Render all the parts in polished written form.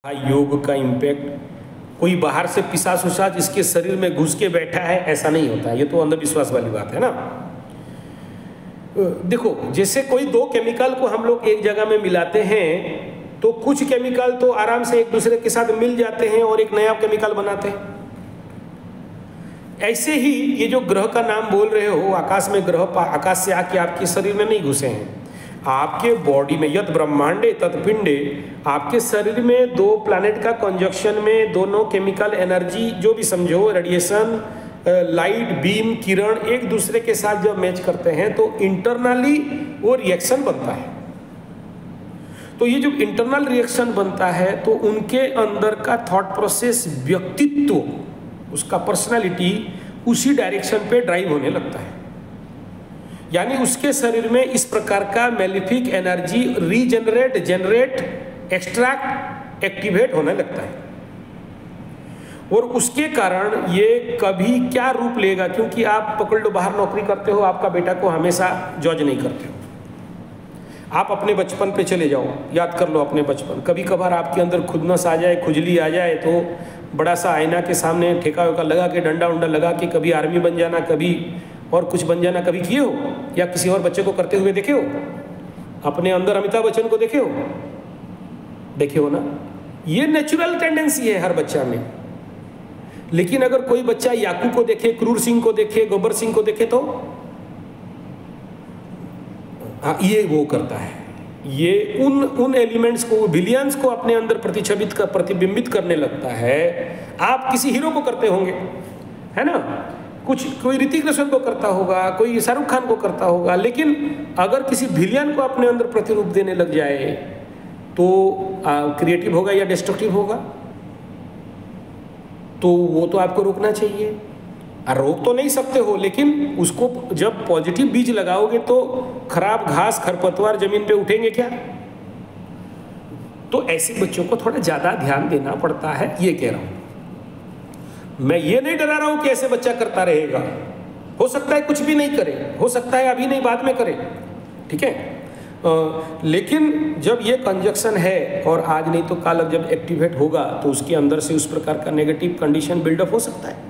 योग का इम्पैक्ट कोई बाहर से पिशाच उशाच इसके शरीर में घुस के बैठा है, ऐसा नहीं होता। ये तो अंधविश्वास वाली बात है ना। देखो, जैसे कोई दो केमिकल को हम लोग एक जगह में मिलाते हैं तो कुछ केमिकल तो आराम से एक दूसरे के साथ मिल जाते हैं और एक नया केमिकल बनाते हैं। ऐसे ही ये जो ग्रह का नाम बोल रहे हो, आकाश में ग्रह आकाश से आके आपके शरीर में नहीं घुसे हैं। आपके बॉडी में यत ब्रह्मांडे तत्पिंडे, आपके शरीर में दो प्लैनेट का कंजक्शन में दोनों केमिकल एनर्जी जो भी समझो, रेडिएशन, लाइट बीम, किरण एक दूसरे के साथ जब मैच करते हैं तो इंटरनली वो रिएक्शन बनता है। तो ये जो इंटरनल रिएक्शन बनता है तो उनके अंदर का थॉट प्रोसेस, व्यक्तित्व, उसका पर्सनालिटी उसी डायरेक्शन पे ड्राइव होने लगता है। यानी उसके शरीर में इस प्रकार का malefic energy regenerate, generate, extract, activate होने लगता है। और उसके कारण ये कभी क्या रूप लेगा, क्योंकि आप पकड़ लो बाहर नौकरी करते हो, आपका बेटा को हमेशा जज नहीं करते हो। आप अपने बचपन पे चले जाओ, याद कर लो अपने बचपन। कभी कभार आपके अंदर खुदनस आ जाए, खुजली आ जाए तो बड़ा सा आईना के सामने ठेका वेका लगा के, डंडा उंडा लगा के कभी आर्मी बन जाना, कभी और कुछ बन जाना कभी किए हो? या किसी और बच्चे को करते हुए देखे हो? अपने अंदर अमिताभ बच्चन को देखे हो? देखे हो ना? ये नेचुरल टेंडेंसी है हर बच्चा में। लेकिन अगर कोई बच्चा याकू को देखे, क्रूर सिंह को देखे, गब्बर सिंह को देखे तो ये वो करता है, ये उन एलिमेंट्स को, विलियंस को अपने अंदर प्रतिबिंबित करने लगता है। आप किसी हीरो को करते होंगे, है ना? कोई ऋतिक रोशन को करता होगा, कोई शाहरुख खान को करता होगा, लेकिन अगर किसी विलियन को अपने अंदर प्रतिरूप देने लग जाए तो क्रिएटिव होगा या डिस्ट्रक्टिव होगा? तो वो तो आपको रोकना चाहिए। रोक तो नहीं सकते हो, लेकिन उसको जब पॉजिटिव बीज लगाओगे तो खराब घास खरपतवार जमीन पे उठेंगे क्या? तो ऐसे बच्चों को थोड़ा ज़्यादा ध्यान देना पड़ता है, ये कह रहा हूँ मैं। ये नहीं डरा रहा हूँ कि ऐसे बच्चा करता रहेगा। हो सकता है कुछ भी नहीं करे, हो सकता है अभी नहीं बाद में करे, ठीक है? लेकिन जब ये कंजक्शन है और आज नहीं तो कल जब एक्टिवेट होगा तो उसके अंदर से उस प्रकार का नेगेटिव कंडीशन बिल्डअप हो सकता है।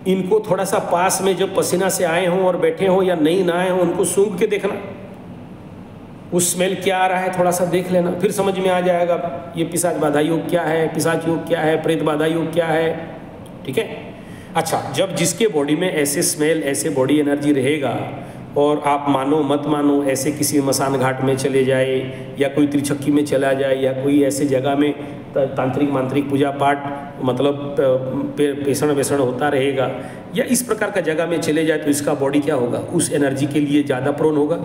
इनको थोड़ा सा पास में जब पसीना से आए हों और बैठे हों या नहीं ना आए हों, उनको सूंघ के देखना, उस स्मेल क्या आ रहा है थोड़ा सा देख लेना, फिर समझ में आ जाएगा ये पिशाच बाधा योग क्या है, पिशाच योग क्या है, प्रेत बाधा योग क्या है, ठीक है? अच्छा, जब जिसके बॉडी में ऐसे स्मेल, ऐसे बॉडी एनर्जी रहेगा और आप मानो मत मानो ऐसे किसी मसान घाट में चले जाए या कोई त्रिचक्की में चला जाए या कोई ऐसे जगह में तांत्रिक मांत्रिक पूजा पाठ मतलब पेषण वेषण होता रहेगा या इस प्रकार का जगह में चले जाए तो इसका बॉडी क्या होगा, उस एनर्जी के लिए ज़्यादा प्रोन होगा।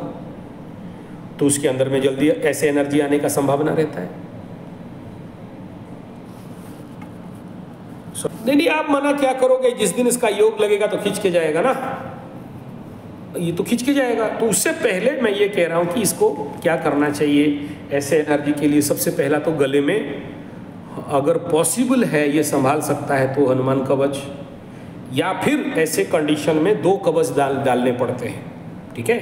तो उसके अंदर में जल्दी ऐसे एनर्जी आने का संभावना रहता है। नहीं, आप मना क्या करोगे? जिस दिन इसका योग लगेगा तो खींच के जाएगा ना, ये तो खींच के जाएगा। तो उससे पहले मैं ये कह रहा हूँ कि इसको क्या करना चाहिए ऐसे एनर्जी के लिए। सबसे पहला तो गले में अगर पॉसिबल है, ये संभाल सकता है तो हनुमान कवच, या फिर ऐसे कंडीशन में 2 कवच डालने पड़ते हैं, ठीक है?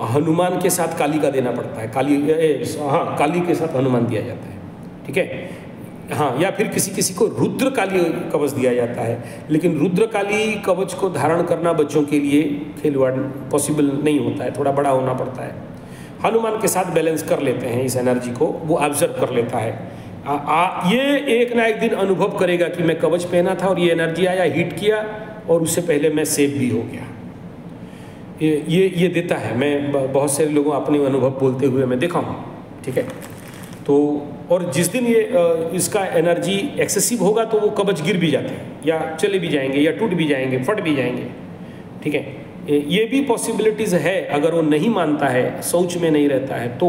हनुमान के साथ काली का देना पड़ता है, काली के साथ हनुमान दिया जाता है, ठीक है? हाँ, या फिर किसी को रुद्र काली कवच दिया जाता है। लेकिन रुद्र काली कवच को धारण करना बच्चों के लिए खिलवाड़ पॉसिबल नहीं होता है, थोड़ा बड़ा होना पड़ता है। हनुमान के साथ बैलेंस कर लेते हैं इस एनर्जी को, वो ऑब्जर्व कर लेता है। ये एक ना एक दिन अनुभव करेगा कि मैं कवच पहना था और ये एनर्जी आया, हिट किया और उससे पहले मैं सेफ भी हो गया। ये देता है। मैं बहुत से लोगों अपने अनुभव बोलते हुए मैं देखा हूँ, ठीक है? तो और जिस दिन ये इसका एनर्जी एक्सेसिव होगा तो वो कवच गिर भी जाते हैं या चले भी जाएंगे या टूट भी जाएंगे, फट भी जाएंगे, ठीक है? ये भी पॉसिबिलिटीज़ है अगर वो नहीं मानता है, शौच में नहीं रहता है तो।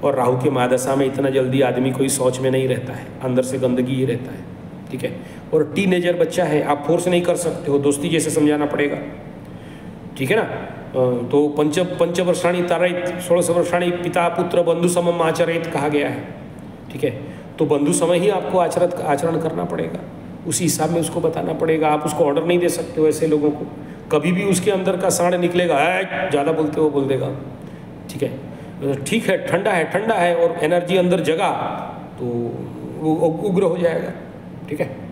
और राहु के महादशा में इतना जल्दी आदमी कोई शौच में नहीं रहता है, अंदर से गंदगी ही रहता है, ठीक है? और टीनेजर बच्चा है, आप फोर्स नहीं कर सकते हो, दोस्ती जैसे समझाना पड़ेगा, ठीक है ना? तो पंचवर्षाणी तारयित 16 वर्षाणी पिता पुत्र बंधु समम आचरित कहा गया है, ठीक है? तो बंधु समय ही आपको आचरण करना पड़ेगा, उसी हिसाब में उसको बताना पड़ेगा। आप उसको ऑर्डर नहीं दे सकते हो ऐसे लोगों को। कभी भी उसके अंदर का साँड़ निकलेगा, ज़्यादा बोलते हो बोल देगा, ठीक है? ठीक है, ठंडा है और एनर्जी अंदर जगा तो वो उग्र हो जाएगा। ठीक है।